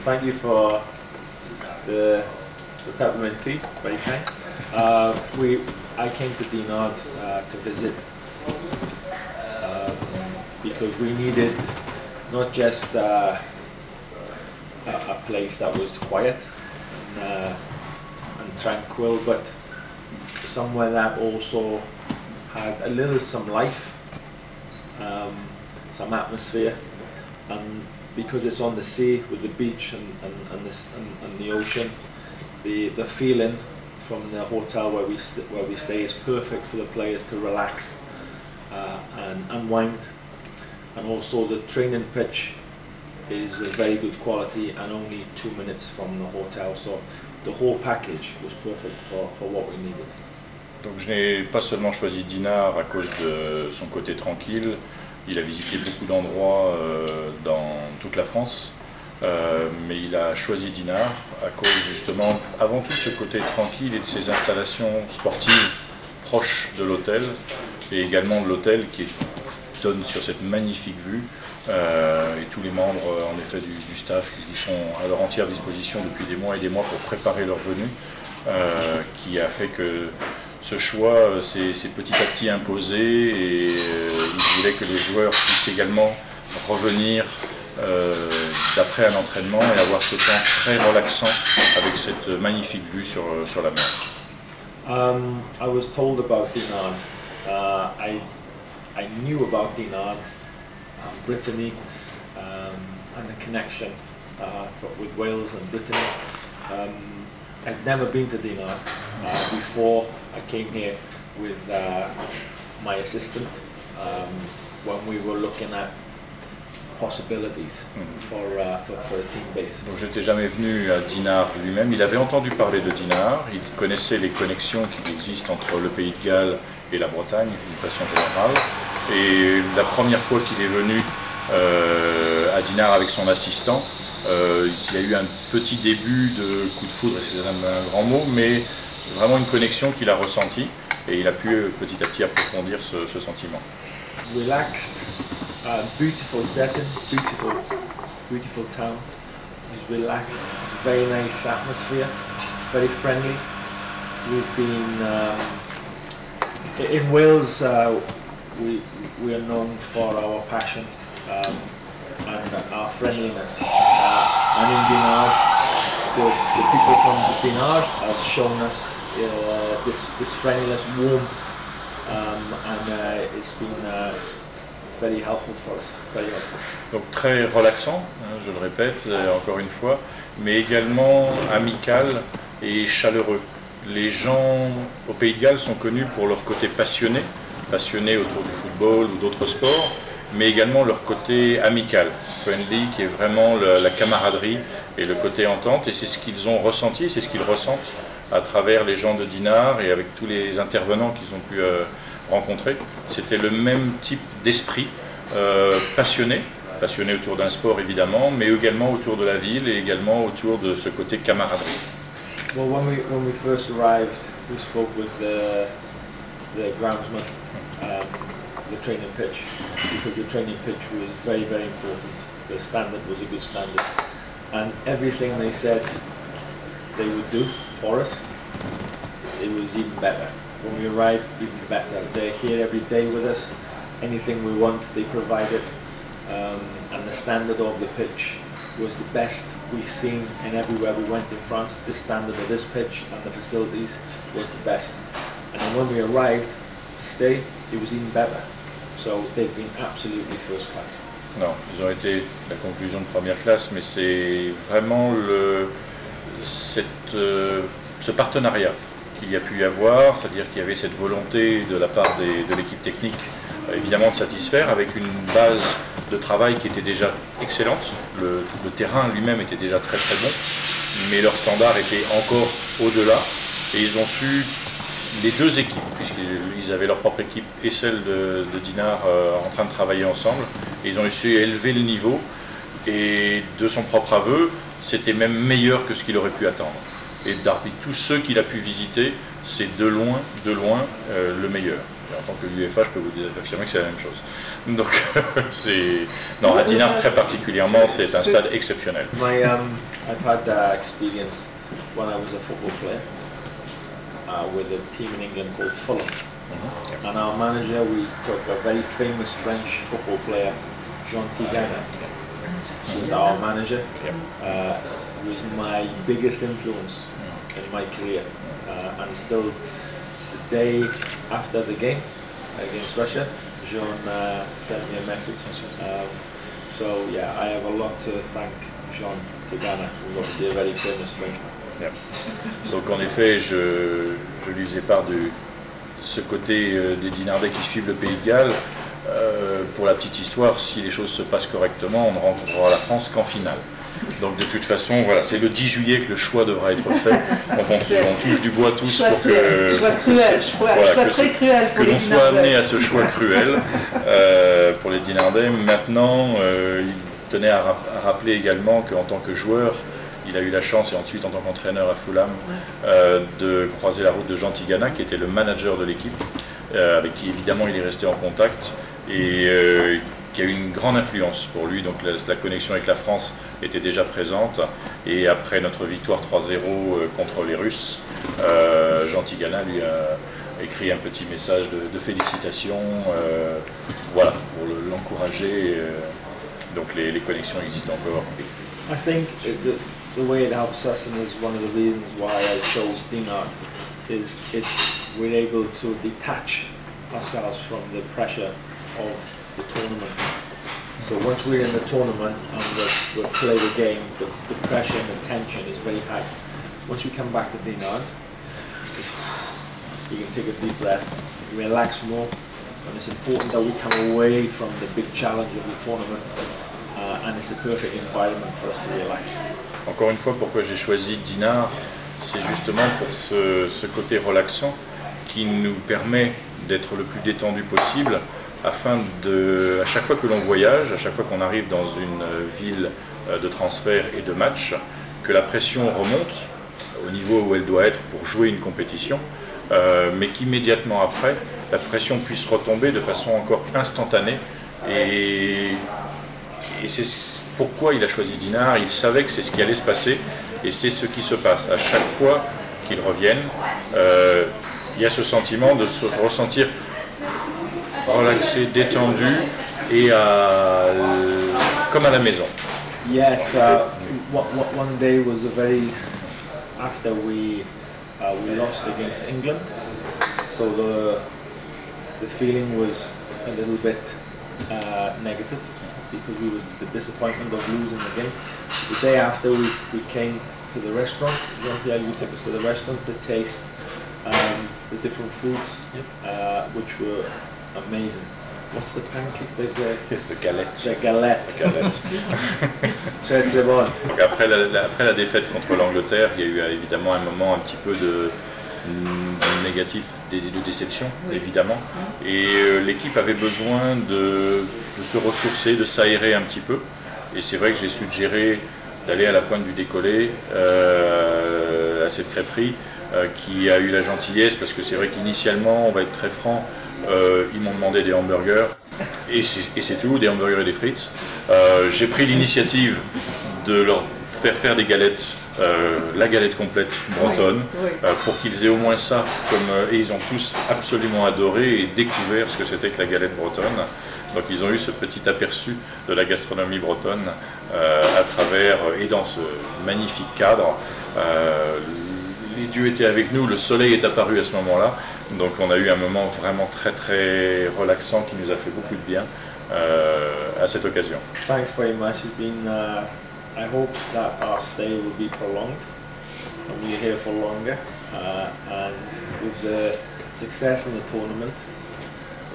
thank you for the peppermint tea, very kind. I came to Dinard to visit because we needed not just a place that was quiet and tranquil, but somewhere that also had a little some life, some atmosphere, and because it's on the sea with the beach and the ocean, the feeling from the hotel where we stay is perfect for the players to relax and unwind. And also the training pitch is a very good quality and only 2 minutes from the hotel, so the whole package was perfect for what we needed. Donc je n'ai pas seulement choisi Dinard à cause de son côté tranquille, il a visité beaucoup d'endroits dans toute la France, mais il a choisi Dinard à cause justement avant tout de ce côté tranquille et de ses installations sportives proches de l'hôtel et également de l'hôtel qui donne sur cette magnifique vue et tous les membres en effet du staff qui sont à leur entière disposition depuis des mois et des mois pour préparer leur venue, qui a fait que ce choix s'est petit à petit imposé et il voulait que les joueurs puissent également revenir d'après un entraînement et avoir ce temps très relaxant avec cette magnifique vue sur la mer. I was told about Dinard. I knew about Dinard, Brittany, and the connection with Wales and Brittany. I'd never been to Dinard before I came here with my assistant when we were looking at possibilities for a team base. Donc je n'étais jamais venu à Dinard lui-même, il avait entendu parler de Dinard, il connaissait les connexions qui existent entre le Pays de Galles et la Bretagne d'une façon générale, et la première fois qu'il est venu à Dinard avec son assistant, il y a eu un petit début de coup de foudre, c'est un grand mot, mais vraiment une connexion qu'il a ressentie et il a pu petit à petit approfondir ce sentiment. Relaxed, beautiful setting, beautiful town. It's relaxed, very nice atmosphere, very friendly. We've been in Wales. We are known for our passion and our friendliness. And in Dinard, the people from Dinard have shown us this friendliness, warmth, and it's been very helpful for us, very helpful. Donc très relaxant, je le répète encore une fois, mais également amical et chaleureux. Les gens au Pays de Galles sont connus pour leur côté passionné autour du football ou d'autres sports, mais également leur côté amical, friendly, qui est vraiment la camaraderie et le côté entente, et c'est ce qu'ils ont ressenti, c'est ce qu'ils ressentent à travers les gens de Dinard et avec tous les intervenants qu'ils ont pu rencontrer. C'était le même type d'esprit, passionné autour d'un sport évidemment, mais également autour de la ville et également autour de ce côté camaraderie. Well, when we first arrived, we spoke with the groundsman, the training pitch, because the training pitch was very, very important. The standard was a good standard, and everything they said they would do for us, it was even better. When we arrived, even better. They're here every day with us. Anything we want, they provide it, and the standard of the pitch was the best we've seen, and everywhere we went in France, the standard of this pitch and the facilities was the best. And then when we arrived to stay, it was even better. So they've been absolutely first class. Non, ils ont été la conclusion de première classe, mais c'est vraiment ce partenariat qu'il y a pu y avoir, c'est-à-dire qu'il y avait cette volonté de la part de l'équipe technique, évidemment de satisfaire, avec une base de travail qui était déjà excellente. Le terrain lui-même était déjà très très bon, mais leur standard était encore au-delà, et ils ont su, les deux équipes, puisqu'ils avaient leur propre équipe et celle de Dinard en train de travailler ensemble, et ils ont su élever le niveau, et de son propre aveu, c'était même meilleur que ce qu'il aurait pu attendre. Et parmi tous ceux qu'il a pu visiter, c'est de loin le meilleur. Et en tant que l'UEFA, je peux vous affirmer que c'est la même chose. Donc, non, à Dinard très particulièrement, c'est un stade exceptionnel. I've had that experience when I was a football player with a team in England called Fulham. And our manager, we took a very famous French football player, Jean Tigana, who was our manager. Was my biggest influence in my career, and still the day after the game against Russia, Jean sent me a message. So yeah, I have a lot to thank Jean Tigana, who's obviously a very famous Frenchman. Yeah. Donc en effet, je lui faisais part de ce côté des Dinardais qui suivent le Pays de Galles. Pour la petite histoire, si les choses se passent correctement, on ne rencontrera la France qu'en finale. Donc de toute façon, voilà, c'est le 10 juillet que le choix devra être fait. Donc on touche du bois tous pour que l'on soit amené à ce choix cruel pour les Dinardais. Maintenant, il tenait à rappeler également qu'en tant que joueur, il a eu la chance, et ensuite en tant qu'entraîneur à Fulham, de croiser la route de Jean Tigana, qui était le manager de l'équipe, avec qui évidemment il est resté en contact, et qui a eu une grande influence pour lui. Donc la connexion avec la France était déjà présente, et après notre victoire 3-0 contre les Russes, Jean Tigana lui a écrit un petit message de félicitations, voilà, pour l'encourager. Donc les connexions existent encore. I think the way it helps us, and is one of the reasons why I chose Dinard, is we're able to detach ourselves from the pressure of the tournament. So once we're in the tournament and we play the game, the pressure and the tension is very high. Once we come back to Dinard, we can take a deep breath, relax more, and it's important that we come away from the big challenge of the tournament, and it's a perfect environment for us to relax. Encore une fois, pourquoi j'ai choisi Dinard, c'est justement pour ce côté relaxant qui nous permet d'être le plus détendu possible, afin à chaque fois que l'on voyage, à chaque fois qu'on arrive dans une ville de transfert et de match, que la pression remonte au niveau où elle doit être pour jouer une compétition, mais qu'immédiatement après, la pression puisse retomber de façon encore instantanée. Et c'est pourquoi il a choisi Dinard. Il savait que c'est ce qui allait se passer, et c'est ce qui se passe. À chaque fois qu'ils reviennent, il y a ce sentiment de se ressentir relaxé, détendu, et comme à la maison. Yes, one day was after we lost against England, so the feeling was a little bit negative, because we were the disappointment of losing the game. The day after, we came to the restaurant. Jean-Pierre, you took us to the restaurant to taste the different foods, which were amazing. What's the pancake? The galette. The galette. Très très bon. Après la défaite contre l'Angleterre, il y a eu évidemment un moment un petit peu de négatif, de déception, évidemment. Et l'équipe avait besoin de se ressourcer, de s'aérer un petit peu. Et c'est vrai que j'ai suggéré d'aller à la pointe du décollé, à cette crêperie, qui a eu la gentillesse, parce que c'est vrai qu'initialement, on va être très franc, ils m'ont demandé des hamburgers, et c'est tout, des hamburgers et des frites. J'ai pris l'initiative de leur faire des galettes, la galette complète bretonne, pour qu'ils aient au moins ça, et ils ont tous absolument adoré et découvert ce que c'était que la galette bretonne. Donc ils ont eu ce petit aperçu de la gastronomie bretonne à travers, et dans ce magnifique cadre. Les dieux étaient avec nous, le soleil est apparu à ce moment-là, donc on a eu un moment vraiment très très relaxant qui nous a fait beaucoup de bien à cette occasion. Thanks very much. It's been, I hope that our stay will be prolonged and we're here for longer, and with the success in the tournament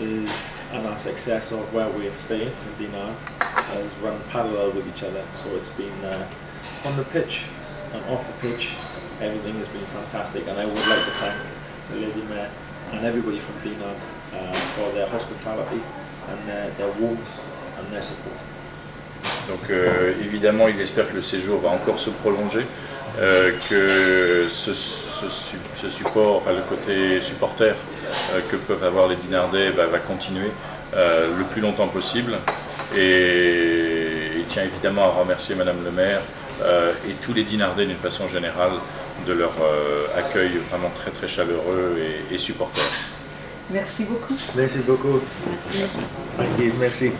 and our success of where we're staying in Dinard has run parallel with each other, so it's been on the pitch and off the pitch. Everything has been fantastic, and I would like to thank the Lady Mayor and everybody from Dinard for their hospitality and their warmth and their support. Donc évidemment, il espère que le séjour va encore se prolonger, que ce support, enfin le côté supporter que peuvent avoir les Dinardais va continuer le plus longtemps possible. Et il tient évidemment à remercier Madame le maire et tous les Dinardais d'une façon générale de leur accueil vraiment très très chaleureux et supporter. Merci beaucoup. Merci beaucoup. Merci. Thank you. Merci.